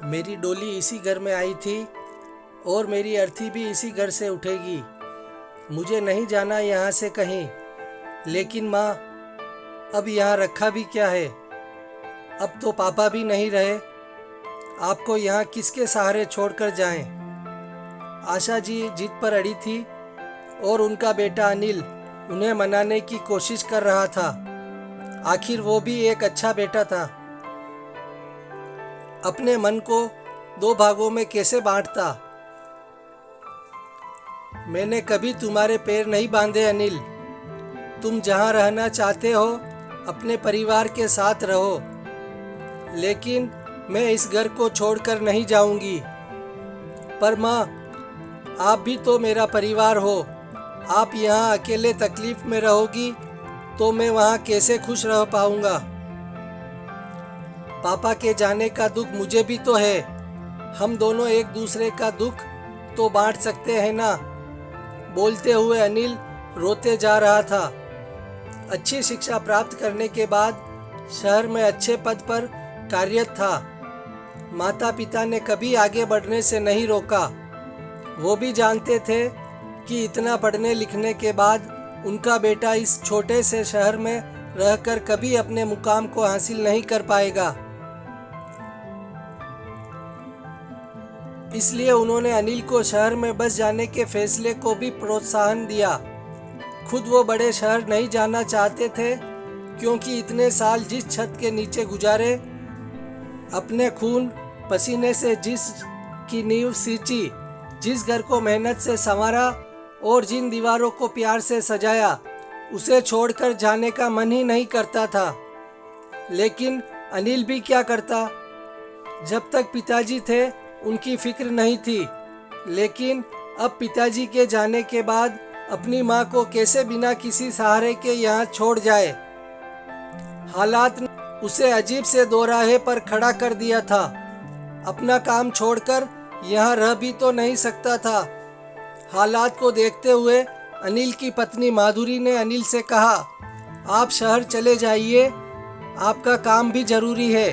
मेरी डोली इसी घर में आई थी और मेरी अर्थी भी इसी घर से उठेगी। मुझे नहीं जाना यहाँ से कहीं। लेकिन माँ, अब यहाँ रखा भी क्या है? अब तो पापा भी नहीं रहे। आपको यहाँ किसके सहारे छोड़कर जाएं? आशा जी जिद पर अड़ी थी और उनका बेटा अनिल उन्हें मनाने की कोशिश कर रहा था। आखिर वो भी एक अच्छा बेटा था। अपने मन को दो भागों में कैसे बांटता? मैंने कभी तुम्हारे पैर नहीं बांधे अनिल। तुम जहाँ रहना चाहते हो अपने परिवार के साथ रहो, लेकिन मैं इस घर को छोड़कर नहीं जाऊंगी। पर माँ, आप भी तो मेरा परिवार हो। आप यहाँ अकेले तकलीफ में रहोगी तो मैं वहाँ कैसे खुश रह पाऊंगा? पापा के जाने का दुख मुझे भी तो है। हम दोनों एक दूसरे का दुख तो बांट सकते हैं ना। बोलते हुए अनिल रोते जा रहा था। अच्छी शिक्षा प्राप्त करने के बाद शहर में अच्छे पद पर कार्यरत था। माता पिता ने कभी आगे बढ़ने से नहीं रोका। वो भी जानते थे कि इतना पढ़ने लिखने के बाद उनका बेटा इस छोटे से शहर में रहकर कभी अपने मुकाम को हासिल नहीं कर पाएगा। इसलिए उन्होंने अनिल को शहर में बस जाने के फैसले को भी प्रोत्साहन दिया। खुद वो बड़े शहर नहीं जाना चाहते थे, क्योंकि इतने साल जिस छत के नीचे गुजारे, अपने खून पसीने से जिस की नींव सींची, जिस घर को मेहनत से संवारा और जिन दीवारों को प्यार से सजाया, उसे छोड़कर जाने का मन ही नहीं करता था। लेकिन अनिल भी क्या करता? जब तक पिताजी थे उनकी फिक्र नहीं थी, लेकिन अब पिताजी के जाने के बाद अपनी माँ को कैसे बिना किसी सहारे के यहाँ छोड़ जाए? हालात ने उसे अजीब से दोराहे पर खड़ा कर दिया था। अपना काम छोड़कर यहाँ रह भी तो नहीं सकता था। हालात को देखते हुए अनिल की पत्नी माधुरी ने अनिल से कहा, आप शहर चले जाइए, आपका काम भी जरूरी है।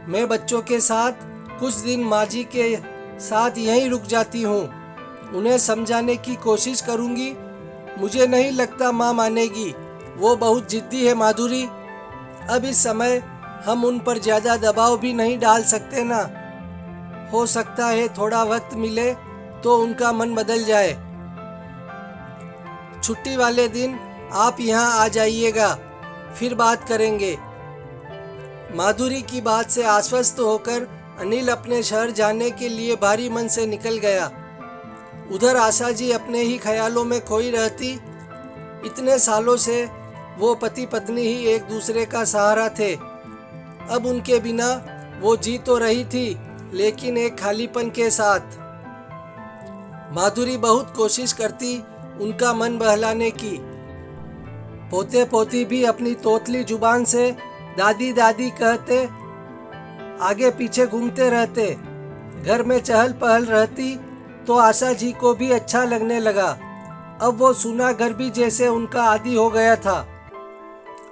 मैं बच्चों के साथ कुछ दिन माँ जी के साथ यहीं रुक जाती हूँ। उन्हें समझाने की कोशिश करूँगी। मुझे नहीं लगता माँ मानेगी। वो बहुत जिद्दी है माधुरी। अब इस समय हम उन पर ज़्यादा दबाव भी नहीं डाल सकते ना। हो सकता है थोड़ा वक्त मिले तो उनका मन बदल जाए। छुट्टी वाले दिन आप यहाँ आ जाइएगा, फिर बात करेंगे। माधुरी की बात से आश्वस्त होकर अनिल अपने शहर जाने के लिए भारी मन से निकल गया। उधर आशा जी अपने ही ख्यालों में खोई रहती। इतने सालों से वो पति पत्नी ही एक दूसरे का सहारा थे। अब उनके बिना वो जी तो रही थी, लेकिन एक खालीपन के साथ। माधुरी बहुत कोशिश करती उनका मन बहलाने की। पोते पोती भी अपनी तोतली जुबान से दादी दादी कहते आगे पीछे घूमते रहते। घर में चहल पहल रहती तो आशा जी को भी अच्छा लगने लगा। अब वो सूना घर भी जैसे उनका आदी हो गया था।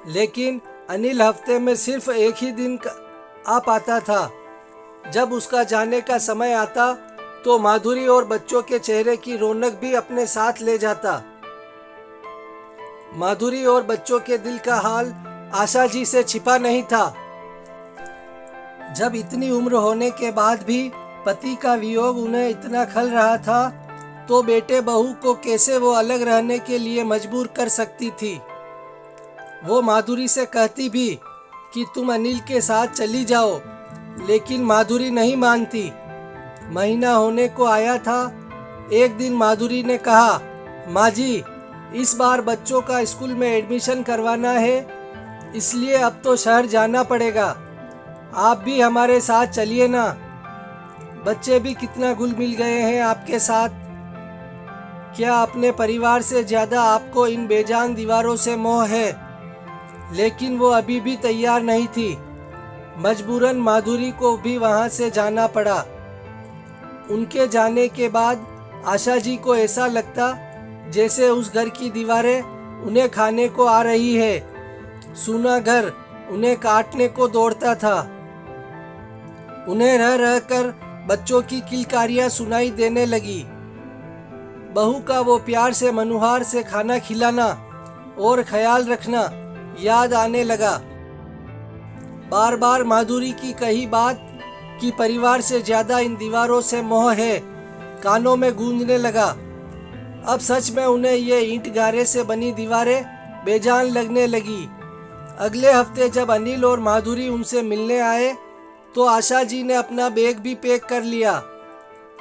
लेकिन अनिल हफ्ते में सिर्फ एक ही दिन आ पाता था। जब उसका जाने का समय आता तो माधुरी और बच्चों के चेहरे की रौनक भी अपने साथ ले जाता। माधुरी और बच्चों के दिल का हाल आशा जी से छिपा नहीं था। जब इतनी उम्र होने के बाद भी पति का वियोग उन्हें इतना खल रहा था, तो बेटे बहू को कैसे वो अलग रहने के लिए मजबूर कर सकती थी। वो माधुरी से कहती भी कि तुम अनिल के साथ चली जाओ, लेकिन माधुरी नहीं मानती। महीना होने को आया था। एक दिन माधुरी ने कहा, माँ जी, इस बार बच्चों का स्कूल में एडमिशन करवाना है, इसलिए अब तो शहर जाना पड़ेगा। आप भी हमारे साथ चलिए ना। बच्चे भी कितना घुल मिल गए हैं आपके साथ। क्या अपने परिवार से ज़्यादा आपको इन बेजान दीवारों से मोह है? लेकिन वो अभी भी तैयार नहीं थी। मजबूरन माधुरी को भी वहाँ से जाना पड़ा। उनके जाने के बाद आशा जी को ऐसा लगता जैसे उस घर की दीवारें उन्हें खाने को आ रही है। सूना घर उन्हें काटने को दौड़ता था। उन्हें रह रह कर बच्चों की किलकारियां सुनाई देने लगी। बहू का वो प्यार से मनुहार से खाना खिलाना और ख्याल रखना याद आने लगा। बार बार माधुरी की कही बात कि परिवार से ज्यादा इन दीवारों से मोह है कानों में गूंजने लगा। अब सच में उन्हें ये ईंट गारे से बनी दीवारें बेजान लगने लगी। अगले हफ्ते जब अनिल और माधुरी उनसे मिलने आए तो आशा जी ने अपना बैग भी पैक कर लिया।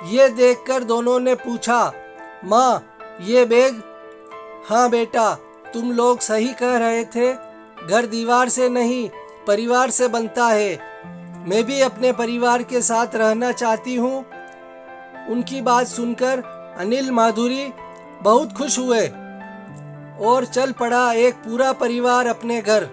ये देखकर दोनों ने पूछा, माँ ये बैग? हाँ बेटा, तुम लोग सही कह रहे थे, घर दीवार से नहीं परिवार से बनता है। मैं भी अपने परिवार के साथ रहना चाहती हूँ। उनकी बात सुनकर अनिल माधुरी बहुत खुश हुए और चल पड़ा एक पूरा परिवार अपने घर।